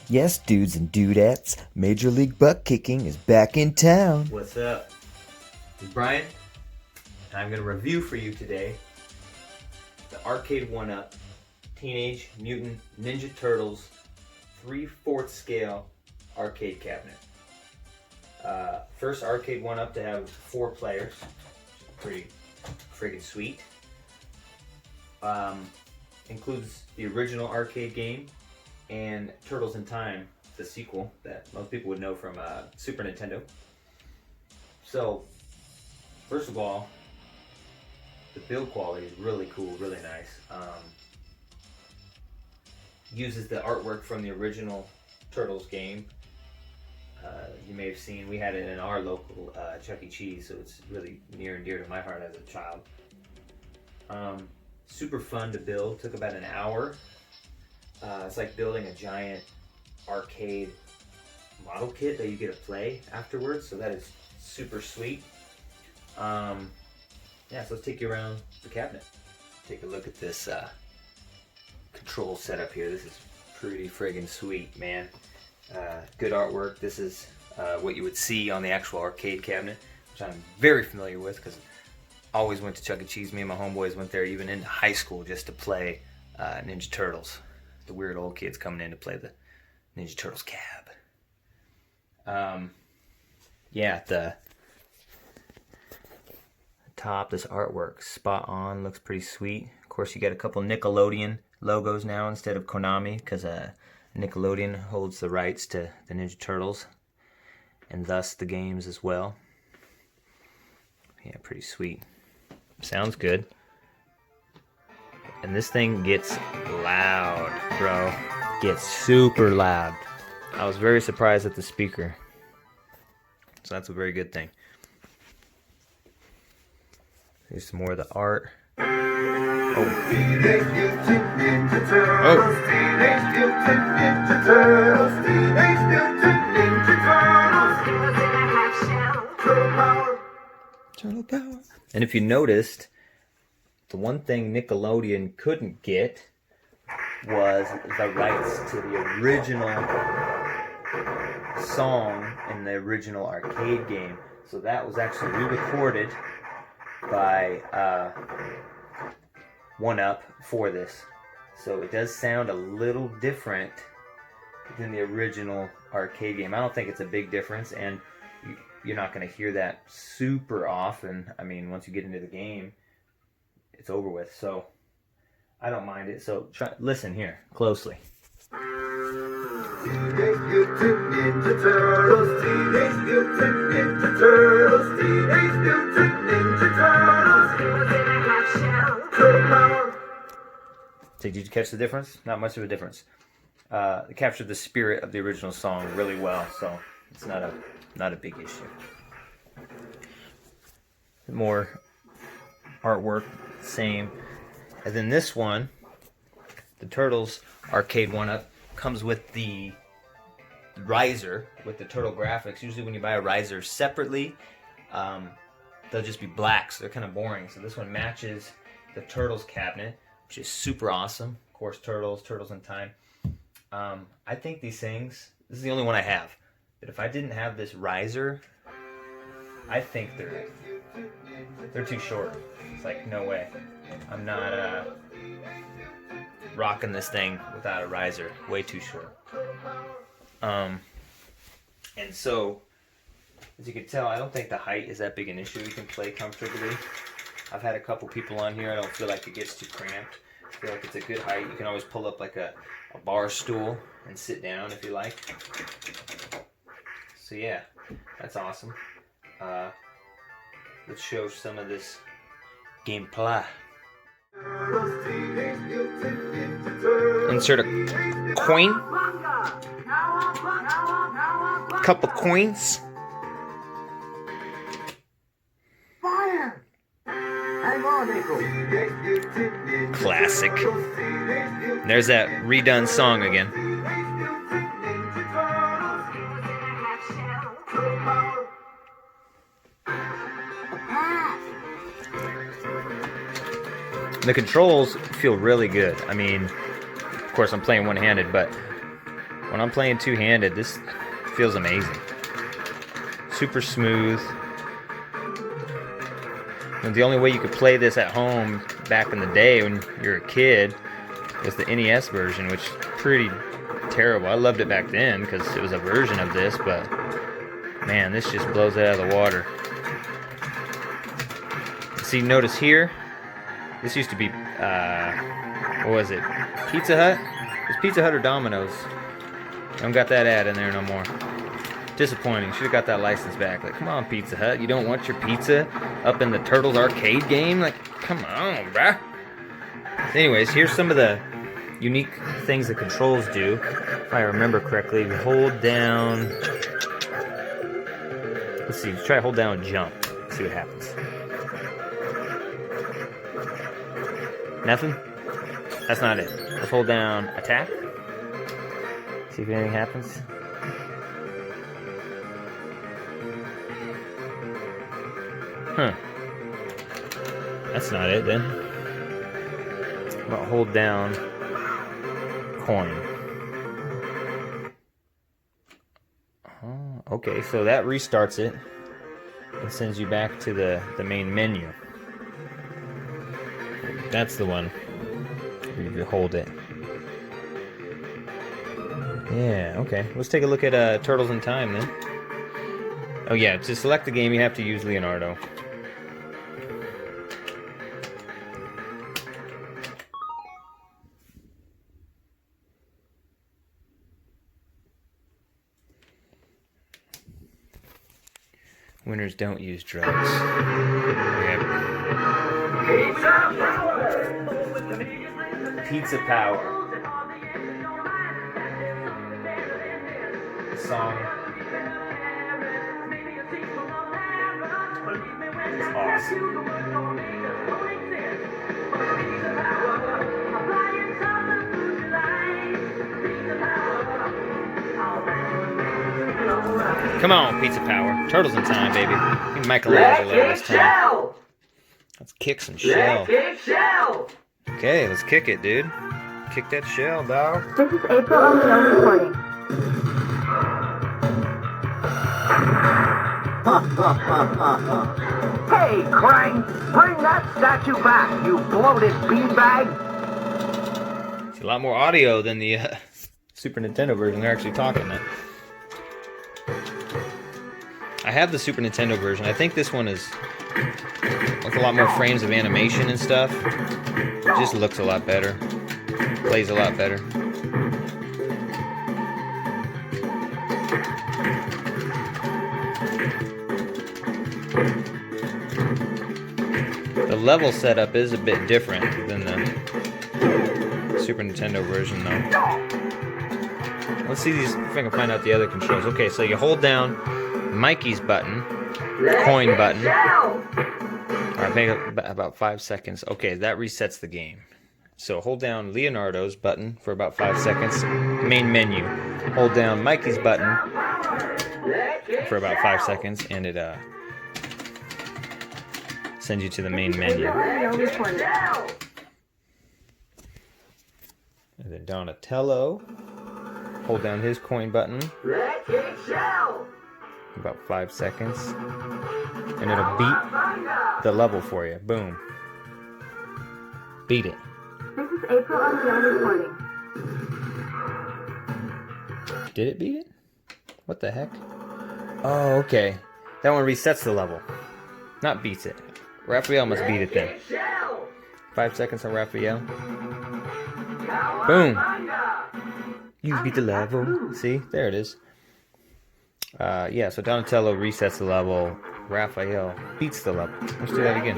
Yes, dudes and dudettes, Major League Butt Kicking is back in town. What's up? This is Bryan. I'm going to review for you today the Arcade 1-Up Teenage Mutant Ninja Turtles 3/4 scale arcade cabinet. First Arcade 1-Up to have 4 players. Pretty friggin' sweet. Includes the original arcade game and Turtles in Time, the sequel that most people would know from Super Nintendo. So, first of all, the build quality is really cool, really nice. Uses the artwork from the original Turtles game. You may have seen, we had it in our local Chuck E. Cheese, so it's really near and dear to my heart as a child. Super fun to build, took about an hour. It's like building a giant arcade model kit that you get to play afterwards, so that is super sweet. Yeah, so let's take you around the cabinet. Take a look at this control setup here. This is pretty friggin' sweet, man. Good artwork. This is what you would see on the actual arcade cabinet, which I'm very familiar with because I always went to Chuck E. Cheese. Me and my homeboys went there even into high school just to play Ninja Turtles. The weird old kids coming in to play the Ninja Turtles cab. Yeah, the top, this artwork, spot on, looks pretty sweet. Of course, you got a couple Nickelodeon logos now instead of Konami, because Nickelodeon holds the rights to the Ninja Turtles, and thus the games as well. Yeah, pretty sweet. Sounds good. And this thing gets loud, bro. Gets super loud. I was very surprised at the speaker. So that's a very good thing. Here's some more of the art. Oh. Teenage Mutant Ninja Turtles. Teenage Mutant Ninja Turtles. Teenage Mutant Ninja Turtles. Turtle power. Turtle power. And if you noticed, the one thing Nickelodeon couldn't get was the rights to the original song in the original arcade game. So that was actually re-recorded by 1-Up for this. So it does sound a little different than the original arcade game. I don't think it's a big difference, and you're not going to hear that super often. I mean, once you get into the game, it's over with. So I don't mind it. So listen here closely. Teenage Mutant Ninja Turtles. Teenage Mutant Ninja Turtles. Teenage Mutant Ninja Turtles. Turtle power. Did you catch the difference? Not much of a difference. It captured the spirit of the original song really well, so it's not a big issue. More artwork, same. And then this one, the Turtles Arcade 1-Up, comes with the riser with the turtle graphics. Usually when you buy a riser separately, they'll just be black, so they're kind of boring. So this one matches the Turtles cabinet, which is super awesome. Of course, Turtles in Time. I think these things, this is the only one I have, but if I didn't have this riser, I think they're too short. It's like, no way. I'm not rocking this thing without a riser. Way too short. And so, as you can tell, I don't think the height is that big an issue. You can play comfortably. I've had a couple people on here. I don't feel like it gets too cramped. I feel like it's a good height. You can always pull up like a bar stool and sit down if you like. So yeah, that's awesome. Let's show some of this gameplay. Insert a coin. Couple coins. Fire! Hang on, Nickel. Classic. There's that redone song again. The controls feel really good. I mean, of course I'm playing one-handed, but when I'm playing two-handed, this feels amazing. Super smooth. And the only way you could play this at home back in the day when you're a kid was the NES version, which is pretty terrible. I loved it back then because it was a version of this, but man, this just blows it out of the water. See, notice here, this used to be, what was it? Pizza Hut? It was Pizza Hut or Domino's. Don't got that ad in there no more. Disappointing. Should have got that license back. Like, come on, Pizza Hut. You don't want your pizza up in the Turtles arcade game? Like, come on, bruh. Anyways, here's some of the unique things the controls do. If I remember correctly, we hold down... Let's see, try to hold down and jump. See what happens. Nothing? That's not it. Let's hold down attack. See if anything happens. Huh. That's not it then. I'm gonna hold down coin. Oh, okay, so that restarts it and sends you back to the main menu. That's the one where you hold it. Yeah, okay. Let's take a look at Turtles in Time then. Oh yeah, to select the game you have to use Leonardo. Winners don't use drugs. Yep. Pizza Power. The song is awesome. Come on, Pizza Power. Turtles in Time, baby. I think Michelangelo this time. Let's kick some shell. Okay, let's kick it, dude. Kick that shell, dog. This is April O'Neil reporting. Hey, Krang! Bring that statue back, you bloated beanbag! It's a lot more audio than the Super Nintendo version. They're actually talking that. I have the Super Nintendo version. I think this one is with a lot more frames of animation and stuff. It just looks a lot better. Plays a lot better. The level setup is a bit different than the Super Nintendo version, though. Let's see these, if I can find out the other controls. Okay, so you hold down Mikey's button, coin button. Alright, make about 5 seconds. Okay, that resets the game. So hold down Leonardo's button for about 5 seconds. Main menu. Hold down Mikey's button for about 5 seconds, and it sends you to the main menu. And then Donatello. Hold down his coin button. About 5 seconds. And it'll beat the level for you. Boom. Beat it. This is April O'Neil reporting. Did it beat it? What the heck? Oh, okay. That one resets the level. Not beats it. Raphael must beat it then. 5 seconds on Raphael. Boom. You beat the level. See? There it is. Yeah, so Donatello resets the level. Raphael beats the level. Let's do that again.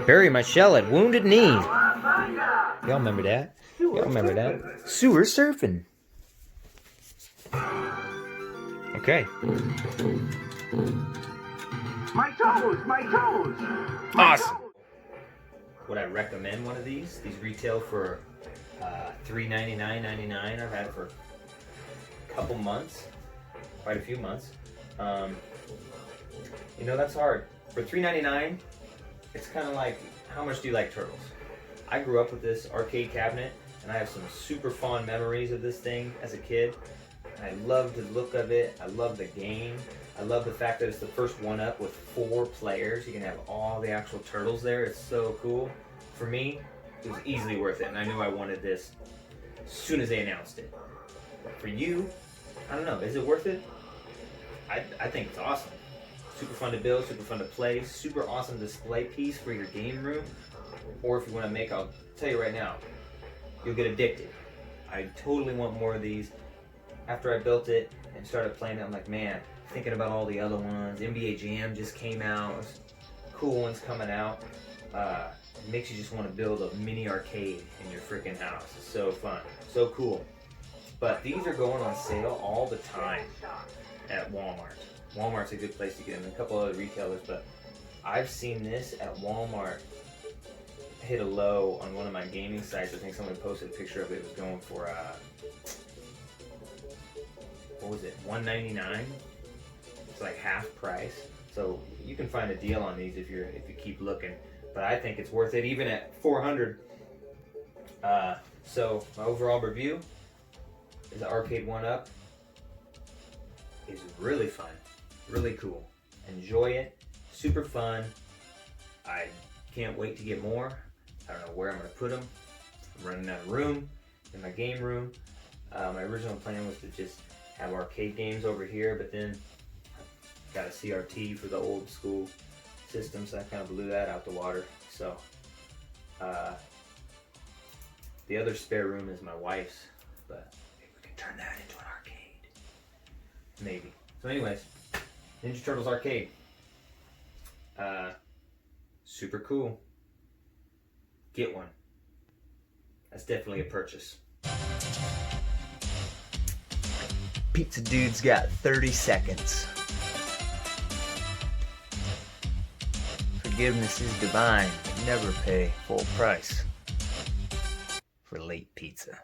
Bury my shell at Wounded Knee. Y'all remember that? Y'all remember that? Sewer surfing. Okay. My toes! My toes! Awesome. Would I recommend one of these? These retail for $3.99.99. I've had it for a couple months, quite a few months. You know, that's hard. For $3.99, it's kind of like, how much do you like Turtles? I grew up with this arcade cabinet, and I have some super fond memories of this thing as a kid. I love the look of it. I love the game. I love the fact that it's the first one-up with 4 players. You can have all the actual turtles there. It's so cool. For me, it was easily worth it, and I knew I wanted this as soon as they announced it. For you, I don't know. Is it worth it? I think it's awesome. Super fun to build, super fun to play, super awesome display piece for your game room. Or if you want to make, I'll tell you right now, you'll get addicted. I totally want more of these. After I built it and started playing it, I'm like, man, thinking about all the other ones. NBA Jam just came out. Cool ones coming out. It makes you just want to build a mini arcade in your freaking house. It's so fun. So cool. But these are going on sale all the time at Walmart. Walmart's a good place to get them. And a couple other retailers, but I've seen this at Walmart hit a low on one of my gaming sites. I think someone posted a picture of it. It was going for what was it, $1.99? It's like half price. So you can find a deal on these if you keep looking. But I think it's worth it even at $400. So my overall review is the Arcade 1-Up is really fun, really cool. Enjoy it, super fun. I can't wait to get more. I don't know where I'm gonna put them. I'm running out of room in my game room. My original plan was to just have arcade games over here, but then got a CRT for the old school system, so I kind of blew that out the water. So the other spare room is my wife's, but maybe we can turn that into an arcade. Maybe. So anyways, Ninja Turtles Arcade. Super cool. Get one. That's definitely a purchase. Pizza Dude's got 30 seconds. Forgiveness is divine. Never pay full price for late pizza.